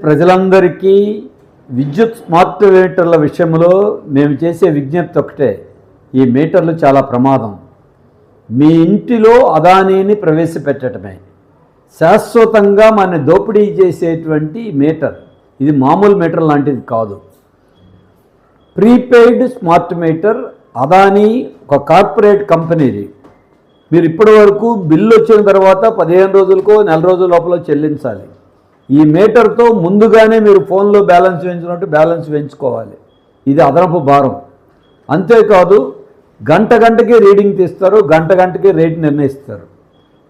ప్రజలందరికీ విద్యుత్ స్మార్ట్ మీటర్ల విషయంలో మేము చేసే విజ్ఞప్తి ఒకటే, ఈ మీటర్లు చాలా ప్రమాదం. మీ ఇంటిలో అదానీని ప్రవేశపెట్టడమే శాశ్వతంగా మన దోపిడీ చేసేటువంటి మీటర్. ఇది మామూలు మీటర్ లాంటిది కాదు. ప్రీపెయిడ్ స్మార్ట్ మీటర్ అదానీ ఒక కార్పొరేట్ కంపెనీది. మీరు ఇప్పటి వరకు బిల్లు వచ్చిన తర్వాత 15 రోజులకో నెల రోజుల లోపల చెల్లించాలి. ఈ మీటర్తో ముందుగానే మీరు ఫోన్లో బ్యాలెన్స్ వేయించినట్టు బ్యాలెన్స్ వేయించుకోవాలి. ఇది అదనపు భారం. అంతేకాదు గంటకి రీడింగ్ తీస్తారు, గంటకి రేటు నిర్ణయిస్తారు.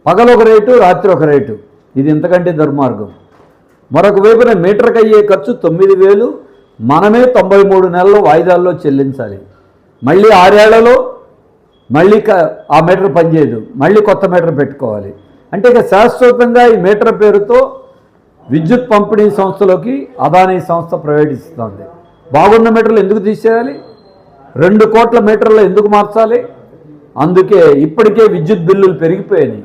పగలొక రేటు, రాత్రి ఒక రేటు. ఇది ఇంతకంటే దుర్మార్గం. మరొక వైపున మీటర్కి అయ్యే ఖర్చు 9,000 మనమే 93 నెలలు వాయిదాల్లో చెల్లించాలి. మళ్ళీ 6 ఏళ్లలో మళ్ళీ ఆ మీటర్ పనిచేయదు, మళ్ళీ కొత్త మీటర్ పెట్టుకోవాలి. అంటే ఇక శాశ్వతంగా ఈ మీటర్ పేరుతో విద్యుత్ పంపిణీ సంస్థలోకి అదానీ సంస్థ ప్రవేశిస్తుంది. బాగున్న మీటర్లు ఎందుకు తీసేయాలి? 2 కోట్ల మీటర్లు ఎందుకు మార్చాలి? అందుకే ఇప్పటికే విద్యుత్ బిల్లులు పెరిగిపోయాయి.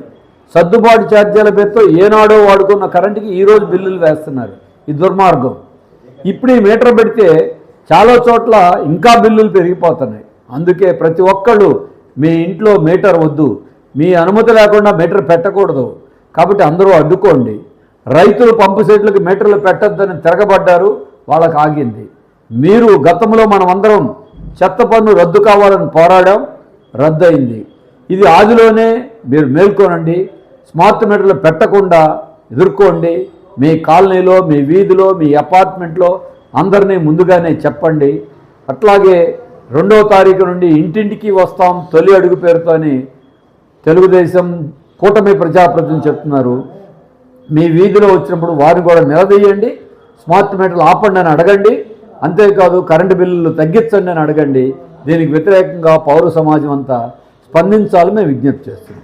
సర్దుబాటు ఛార్జీల పేరుతో ఏనాడో వాడుకున్న కరెంటుకి ఈరోజు బిల్లులు వేస్తున్నారు. ఇది దుర్మార్గం. ఇప్పుడు ఈ మీటర్ పెడితే చాలా చోట్ల ఇంకా బిల్లులు పెరిగిపోతున్నాయి. అందుకే ప్రతి ఒక్కళ్ళు మీ ఇంట్లో మీటర్ వద్దు, మీ అనుమతి లేకుండా మీటర్ పెట్టకూడదు. కాబట్టి అందరూ అడ్డుకోండి. రైతులు పంపు సెట్లకు మీటర్లు పెట్టొద్దని తిరగబడ్డారు, వాళ్ళకి ఆగింది. మీరు గతంలో మనమందరం చెత్త పన్ను రద్దు కావాలని పోరాడాం, రద్దు అయింది. ఇది ఆదిలోనే మీరు మేల్కొనండి. స్మార్ట్ మీటర్లు పెట్టకుండా ఎదుర్కోండి. మీ కాలనీలో, మీ వీధిలో, మీ అపార్ట్మెంట్లో అందరినీ ముందుగానే చెప్పండి. అట్లాగే 2వ తారీఖు నుండి ఇంటింటికి వస్తాం తొలి అడుగు పేరుతోని తెలుగుదేశం కూటమి ప్రజాప్రతినిధులు చెప్తున్నారు. మీ వీధిలో వచ్చినప్పుడు వారిని కూడా నిలదీయండి. స్మార్ట్ మీటర్లు ఆపండి అని అడగండి. అంతేకాదు కరెంటు బిల్లులు తగ్గించండి అని అడగండి. దీనికి వ్యతిరేకంగా పౌర సమాజం అంతా స్పందించాలని మేము విజ్ఞప్తి చేస్తున్నాం.